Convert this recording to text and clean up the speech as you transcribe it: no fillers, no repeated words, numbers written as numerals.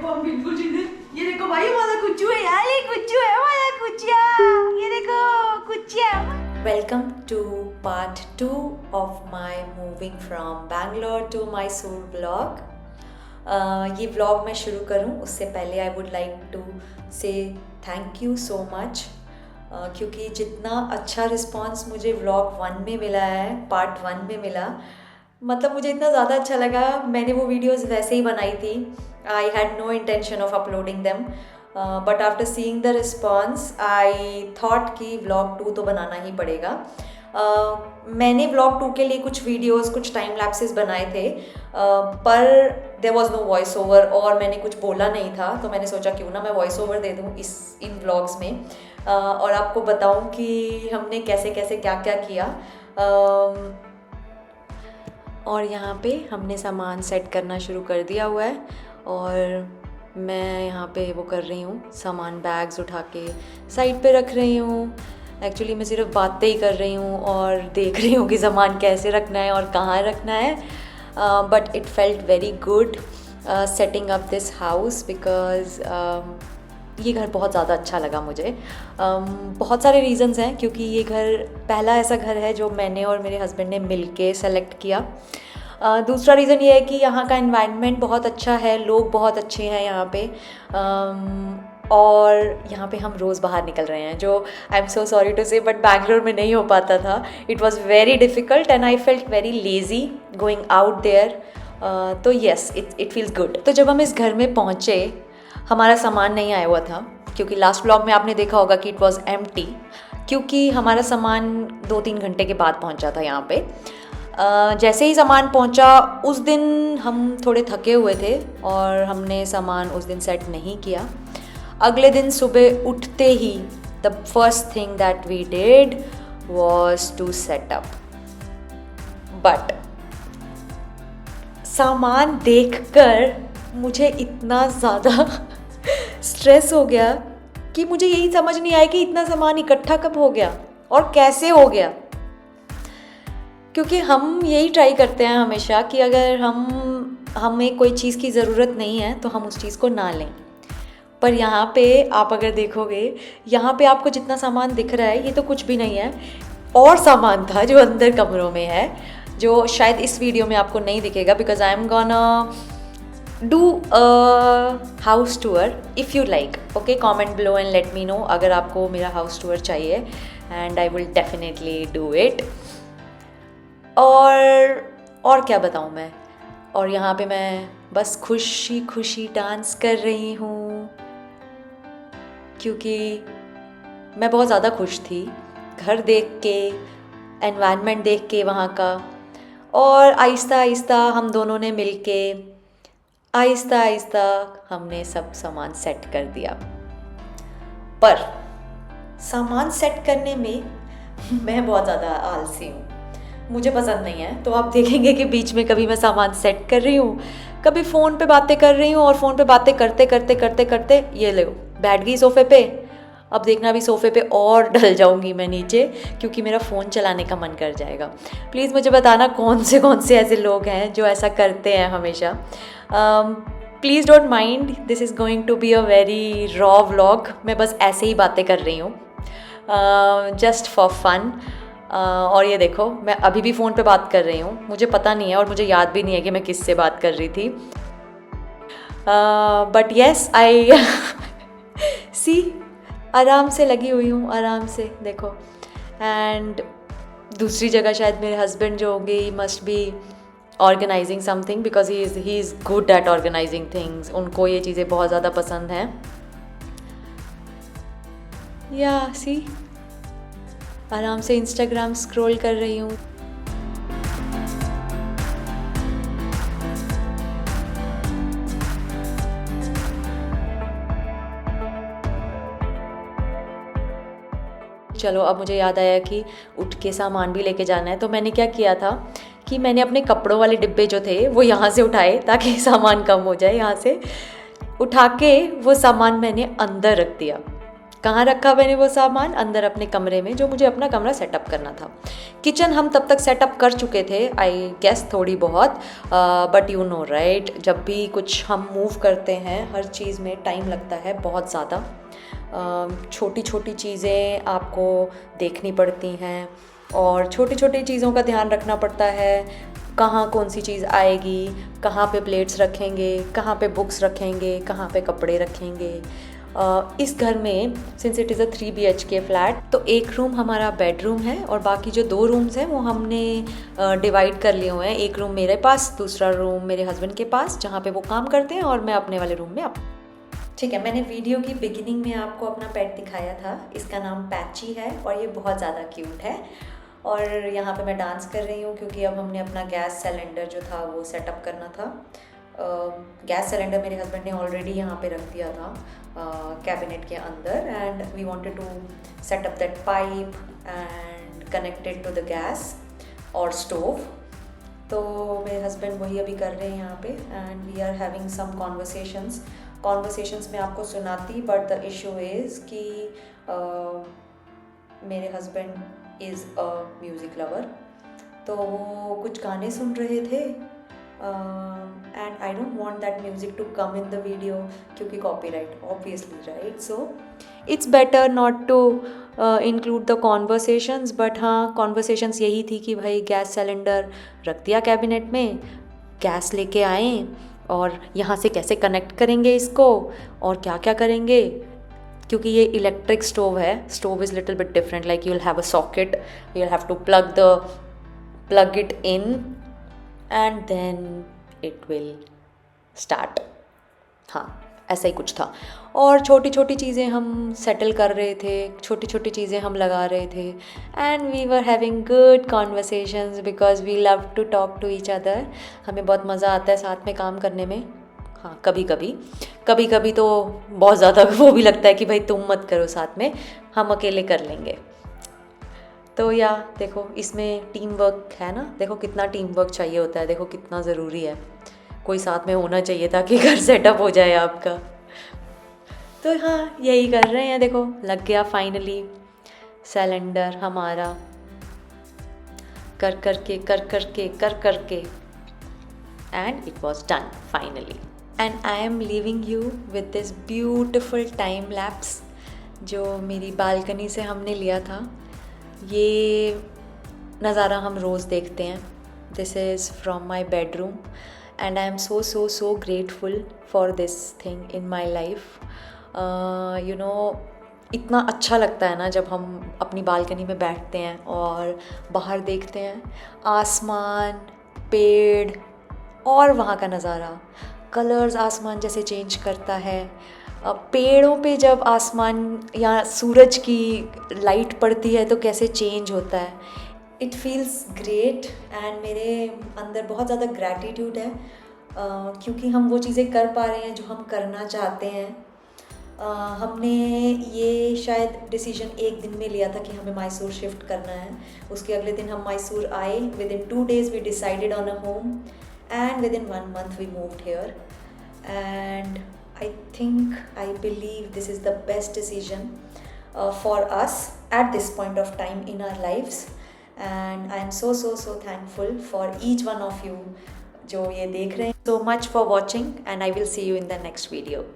देखो हम बिल्कुल सीधे, ये देखो भाई हमारा कुच्चू है यार, ये कुच्चू है हमारा कुचिया, ये देखो कुचिया। Welcome to part 2 of my moving from Bangalore to Mysore vlog. ये vlog मैं शुरू करूँ उससे पहले I would like to say thank you so much, क्योंकि जितना अच्छा रिस्पॉन्स मुझे vlog 1 में मिला है, पार्ट 1 में मिला, मतलब मुझे इतना ज़्यादा अच्छा लगा। मैंने वो वीडियोस वैसे ही बनाई थी, I had no intention of uploading them, but after seeing the response I thought कि व्लॉग 2 तो बनाना ही पड़ेगा। मैंने व्लॉग 2 के लिए कुछ वीडियोस, कुछ टाइम लैप्सेस बनाए थे, पर there was no voice over और मैंने कुछ बोला नहीं था, तो मैंने सोचा क्यों ना मैं वॉइस ओवर दे दूँ इन व्लॉग्स में, और आपको बताऊँ कि हमने कैसे कैसे क्या क्या किया। और यहाँ पे हमने सामान सेट करना शुरू कर दिया हुआ है और मैं यहाँ पे वो कर रही हूँ, सामान बैग्स उठा के साइड पे रख रही हूँ। एक्चुअली मैं सिर्फ बातें ही कर रही हूँ और देख रही हूँ कि सामान कैसे रखना है और कहाँ रखना है, but it felt very good setting up this house because ये घर बहुत ज़्यादा अच्छा लगा मुझे। बहुत सारे रीज़न्स हैं, क्योंकि ये घर पहला ऐसा घर है जो मैंने और मेरे हस्बैंड ने मिलके सेलेक्ट किया। दूसरा रीज़न ये है कि यहाँ का एनवायरनमेंट बहुत अच्छा है, लोग बहुत अच्छे हैं यहाँ पे, और यहाँ पे हम रोज़ बाहर निकल रहे हैं, जो I am so sorry to say but Bangalore में नहीं हो पाता था। It was very difficult and I felt very lazy going out there, तो येस इट फील्स गुड। तो जब हम इस घर में पहुँचे, हमारा सामान नहीं आया हुआ था, क्योंकि लास्ट व्लॉग में आपने देखा होगा कि इट वॉज़ एम्प्टी, क्योंकि हमारा सामान 2-3 घंटे के बाद पहुंचा था यहाँ पे। जैसे ही सामान पहुंचा, उस दिन हम थोड़े थके हुए थे और हमने सामान उस दिन सेट नहीं किया। अगले दिन सुबह उठते ही the first thing that we did was to set up, but सामान देखकर मुझे इतना ज़्यादा स्ट्रेस हो गया कि मुझे यही समझ नहीं आया कि इतना सामान इकट्ठा कब हो गया और कैसे हो गया। क्योंकि हम यही ट्राई करते हैं हमेशा कि अगर हमें कोई चीज़ की ज़रूरत नहीं है तो हम उस चीज़ को ना लें, पर यहाँ पे आप अगर देखोगे, यहाँ पे आपको जितना सामान दिख रहा है ये तो कुछ भी नहीं है, और सामान था जो अंदर कमरों में है, जो शायद इस वीडियो में आपको नहीं दिखेगा, because I am gonna do a house tour if you like. Okay, comment below and let me know अगर आपको मेरा house tour चाहिए, and I will definitely do it. और क्या बताऊँ मैं, और यहाँ पे मैं बस खुशी खुशी डांस कर रही हूँ, क्योंकि मैं बहुत ज़्यादा खुश थी घर देख के, एनवायरनमेंट देख के वहाँ का, और आहिस्ता आहिस्ता हम दोनों ने मिलके आहिस्ता आहिस्ता हमने सब सामान सेट कर दिया। पर सामान सेट करने में मैं बहुत ज़्यादा आलसी हूँ, मुझे पसंद नहीं है। तो आप देखेंगे कि बीच में कभी मैं सामान सेट कर रही हूँ, कभी फ़ोन पे बातें कर रही हूँ, और फ़ोन पे बातें करते करते करते करते ये लो बैठ गई सोफ़े पे। अब देखना भी सोफ़े पे और ढल जाऊंगी मैं नीचे, क्योंकि मेरा फ़ोन चलाने का मन कर जाएगा। प्लीज़ मुझे बताना कौन से ऐसे लोग हैं जो ऐसा करते हैं हमेशा। Please don't mind, this is going to be a very raw vlog. मैं बस ऐसे ही बातें कर रही हूँ, जस्ट फॉर फन। और ये देखो मैं अभी भी फ़ोन पे बात कर रही हूँ, मुझे पता नहीं है और मुझे याद भी नहीं है कि मैं किससे बात कर रही थी, बट येस आई सी आराम से लगी हुई हूँ, आराम से देखो। एंड दूसरी जगह शायद मेरे हस्बैंड जो होंगे, he must be organizing something, because he is good at organizing things. उनको ये चीज़ें बहुत ज़्यादा पसंद हैं। या सी आराम से इंस्टाग्राम स्क्रॉल कर रही हूँ। चलो अब मुझे याद आया कि उठ के सामान भी लेके जाना है, तो मैंने क्या किया था कि मैंने अपने कपड़ों वाले डिब्बे जो थे वो यहाँ से उठाए ताकि सामान कम हो जाए। यहाँ से उठा के वो सामान मैंने अंदर रख दिया कहाँ रखा मैंने वो सामान? अंदर अपने कमरे में, जो मुझे अपना कमरा सेटअप करना था। किचन हम तब तक सेटअप कर चुके थे आई गेस थोड़ी बहुत, बट यू नो राइट, जब भी कुछ हम मूव करते हैं हर चीज़ में टाइम लगता है बहुत ज़्यादा। छोटी छोटी चीज़ें आपको देखनी पड़ती हैं और छोटी छोटी चीज़ों का ध्यान रखना पड़ता है, कहाँ कौन सी चीज़ आएगी, कहाँ पे प्लेट्स रखेंगे, कहाँ पे बुक्स रखेंगे, कहाँ पे कपड़े रखेंगे। इस घर में since it is a 3 BHK flat, तो एक रूम हमारा बेडरूम है और बाकी जो 2 रूम्स हैं वो हमने डिवाइड कर लिए हुए हैं। एक रूम मेरे पास, दूसरा रूम मेरे हस्बैंड के पास जहाँ पे वो काम करते हैं, और मैं अपने वाले रूम में ठीक है। मैंने वीडियो की बिगिनिंग में आपको अपना पेट दिखाया था, इसका नाम पैची है और ये बहुत ज़्यादा क्यूट है। और यहाँ पे मैं डांस कर रही हूँ क्योंकि अब हमने अपना गैस सिलेंडर जो था वो सेटअप करना था। गैस सिलेंडर मेरे हस्बैंड ने ऑलरेडी यहाँ पे रख दिया था कैबिनेट के अंदर, and we wanted to set up that pipe and connected to the gas और स्टोव। तो मेरे हस्बैंड वही अभी कर रहे हैं यहाँ पे, and we are having some conversations में आपको सुनाती, बट द इशू इज़ कि मेरे husband is a music lover, तो वो कुछ गाने सुन रहे थे and I don't want that music to come in the video क्योंकि copyright obviously right. So it's better not to include the conversations, but हाँ कॉन्वर्सेशंस यही थी कि भाई गैस सिलेंडर रख दिया कैबिनेट में, गैस लेके आएँ और यहाँ से कैसे कनेक्ट करेंगे इसको और क्या क्या करेंगे, क्योंकि ये इलेक्ट्रिक स्टोव है। Stove is little bit different, like you will have a socket, you will have to plug it in and then it will start. हाँ ऐसा ही कुछ था। और छोटी छोटी चीज़ें हम सेटल कर रहे थे, छोटी छोटी चीज़ें हम लगा रहे थे, and we were having good conversations because we love to talk to each other. हमें बहुत मज़ा आता है साथ में काम करने में। हाँ कभी कभी तो बहुत ज़्यादा वो भी लगता है कि भाई तुम मत करो साथ में, हम अकेले कर लेंगे। तो या देखो इसमें टीम वर्क है ना, देखो कितना टीम वर्क चाहिए होता है, देखो कितना ज़रूरी है, कोई साथ में होना चाहिए ताकि घर सेटअप हो जाए आपका। तो हाँ यही कर रहे हैं, देखो लग गया फाइनली सिलेंडर हमारा, कर करके and it was done finally. And I am leaving you with this beautiful time lapse जो मेरी बालकनी से हमने लिया था। ये नज़ारा हम रोज़ देखते हैं। This is from my bedroom and I am so grateful for this thing in my life. You know इतना अच्छा लगता है ना जब हम अपनी बालकनी में बैठते हैं और बाहर देखते हैं आसमान, पेड़ और वहाँ का नज़ारा, कलर्स आसमान जैसे चेंज करता है। पेड़ों पे जब आसमान या सूरज की लाइट पड़ती है तो कैसे चेंज होता है, इट फील्स ग्रेट। एंड मेरे अंदर बहुत ज़्यादा ग्रैटिट्यूड है क्योंकि हम वो चीज़ें कर पा रहे हैं जो हम करना चाहते हैं। हमने ये शायद डिसीजन एक दिन में लिया था कि हमें मैसूर शिफ्ट करना है, उसके अगले दिन हम मैसूर आए, within 2 days we decided on a home and within 1 month we moved here, and I believe this is the best decision for us at this point of time in our lives, and I am so thankful for each one of you जो ये देख रहे हैं। So much for watching and I will see you in the next video.